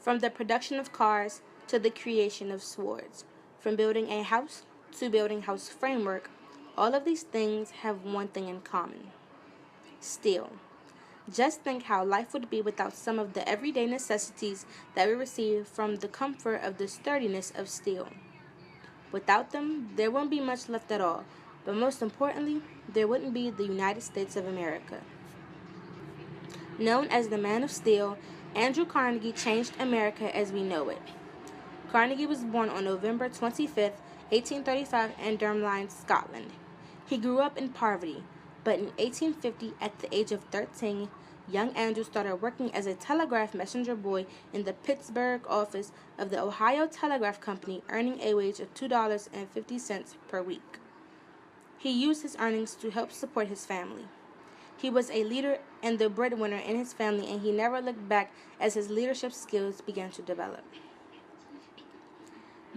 from the production of cars to the creation of swords, from building a house to building house framework. All of these things have one thing in common: steel. Just think how life would be without some of the everyday necessities that we receive from the comfort of the sturdiness of steel. Without them, there won't be much left at all, but most importantly, there wouldn't be the United States of America. Known as the Man of Steel, Andrew Carnegie changed America as we know it. Carnegie was born on November 25, 1835 in Dunfermline, Scotland. He grew up in poverty, but in 1850, at the age of 13, young Andrew started working as a telegraph messenger boy in the Pittsburgh office of the Ohio Telegraph Company, earning a wage of $2.50 per week. He used his earnings to help support his family. He was a leader and the breadwinner in his family, and he never looked back as his leadership skills began to develop.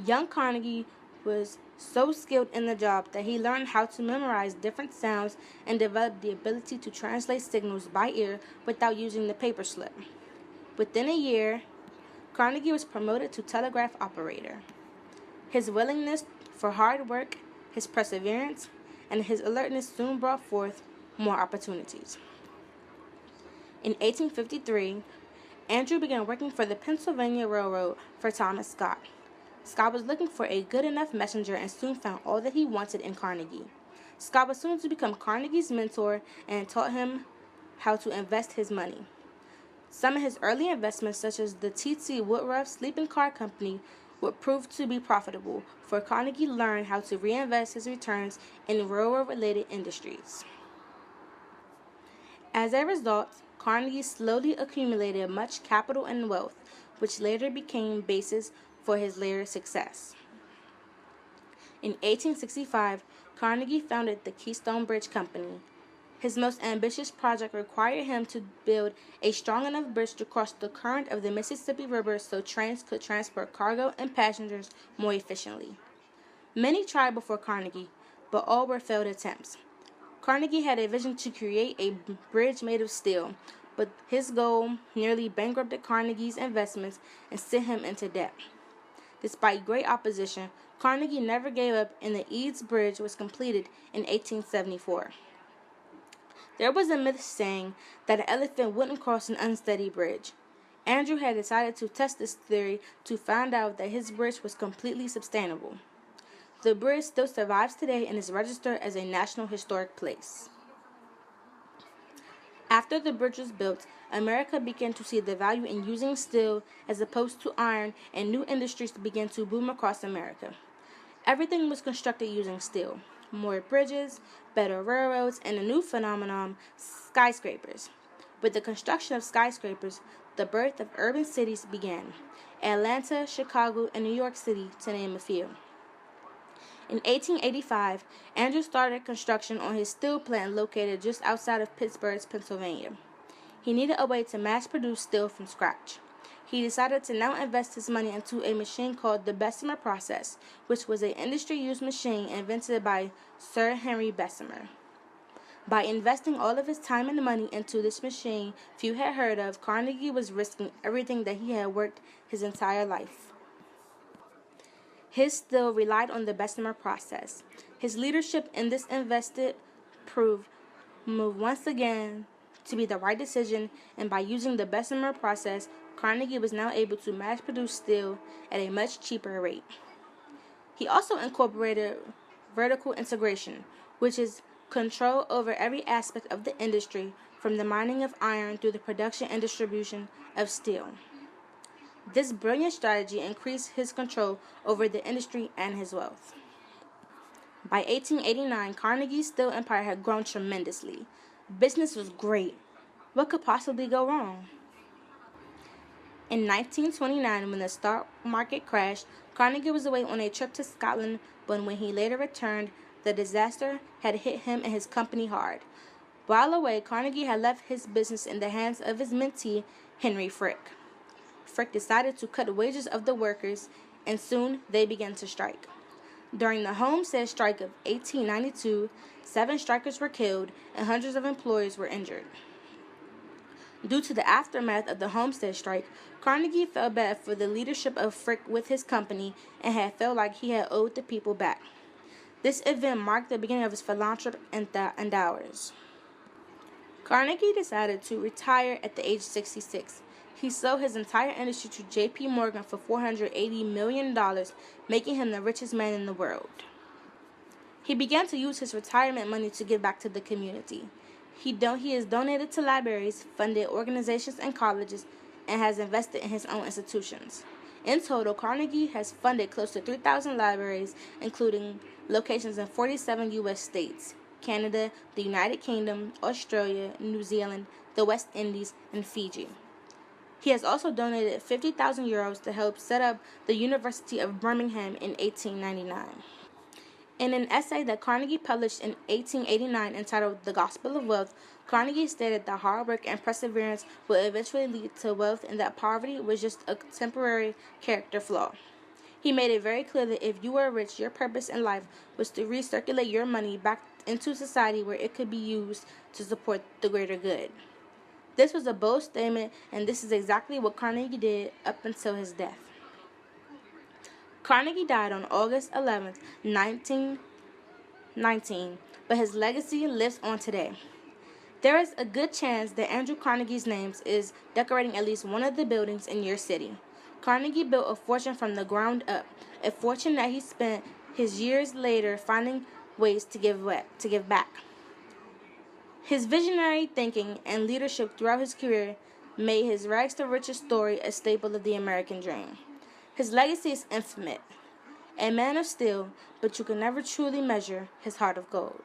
Young Carnegie was so skilled in the job that he learned how to memorize different sounds and developed the ability to translate signals by ear without using the paper slip. Within a year, Carnegie was promoted to telegraph operator. His willingness for hard work, his perseverance, and his alertness soon brought forth more opportunities. In 1853, Andrew began working for the Pennsylvania Railroad for Thomas Scott. Scott was looking for a good enough messenger and soon found all that he wanted in Carnegie. Scott was soon to become Carnegie's mentor and taught him how to invest his money. Some of his early investments, such as the T.T. Woodruff Sleeping Car Company, would prove to be profitable, for Carnegie learned how to reinvest his returns in railroad-related industries. As a result, Carnegie slowly accumulated much capital and wealth, which later became basis for his later success. In 1865, Carnegie founded the Keystone Bridge Company. His most ambitious project required him to build a strong enough bridge to cross the current of the Mississippi River so trains could transport cargo and passengers more efficiently. Many tried before Carnegie, but all were failed attempts. Carnegie had a vision to create a bridge made of steel, but his goal nearly bankrupted Carnegie's investments and sent him into debt. Despite great opposition, Carnegie never gave up, and the Eads Bridge was completed in 1874. There was a myth saying that an elephant wouldn't cross an unsteady bridge. Andrew had decided to test this theory to find out that his bridge was completely sustainable. The bridge still survives today and is registered as a National Historic Place. After the bridge was built, America began to see the value in using steel as opposed to iron, and new industries began to boom across America. Everything was constructed using steel: more bridges, better railroads, and a new phenomenon, skyscrapers. With the construction of skyscrapers, the birth of urban cities began: Atlanta, Chicago, and New York City, to name a few. In 1885, Andrew started construction on his steel plant located just outside of Pittsburgh, Pennsylvania. He needed a way to mass-produce steel from scratch. He decided to now invest his money into a machine called the Bessemer process, which was an industry-used machine invented by Sir Henry Bessemer. By investing all of his time and money into this machine few had heard of, Carnegie was risking everything that he had worked his entire life. His steel relied on the Bessemer process. His leadership in this invested proved once again to be the right decision, and by using the Bessemer process, Carnegie was now able to mass-produce steel at a much cheaper rate. He also incorporated vertical integration, which is control over every aspect of the industry, from the mining of iron through the production and distribution of steel. This brilliant strategy increased his control over the industry and his wealth. By 1889, Carnegie's steel empire had grown tremendously. Business was great. What could possibly go wrong? In 1929, when the stock market crashed, Carnegie was away on a trip to Scotland, but when he later returned, the disaster had hit him and his company hard. While away, Carnegie had left his business in the hands of his mentee, Henry Frick. Frick decided to cut wages of the workers, and soon they began to strike. During the Homestead Strike of 1892, 7 strikers were killed and hundreds of employees were injured. Due to the aftermath of the Homestead strike, Carnegie felt bad for the leadership of Frick with his company and had felt like he had owed the people back. This event marked the beginning of his philanthropic endeavors. Carnegie decided to retire at the age of 66. He sold his entire industry to J.P. Morgan for $480 million, making him the richest man in the world. He began to use his retirement money to give back to the community. He has donated to libraries, funded organizations and colleges, and has invested in his own institutions. In total, Carnegie has funded close to 3,000 libraries, including locations in 47 U.S. states, Canada, the United Kingdom, Australia, New Zealand, the West Indies, and Fiji. He has also donated 50,000 euros to help set up the University of Birmingham in 1899. In an essay that Carnegie published in 1889 entitled The Gospel of Wealth, Carnegie stated that hard work and perseverance would eventually lead to wealth and that poverty was just a temporary character flaw. He made it very clear that if you were rich, your purpose in life was to recirculate your money back into society where it could be used to support the greater good. This was a bold statement, and this is exactly what Carnegie did up until his death. Carnegie died on August 11, 1919, but his legacy lives on today. There is a good chance that Andrew Carnegie's name is decorating at least one of the buildings in your city. Carnegie built a fortune from the ground up, a fortune that he spent his years later finding ways to give back. His visionary thinking and leadership throughout his career made his rags to riches story a staple of the American dream. His legacy is infinite, a man of steel, but you can never truly measure his heart of gold.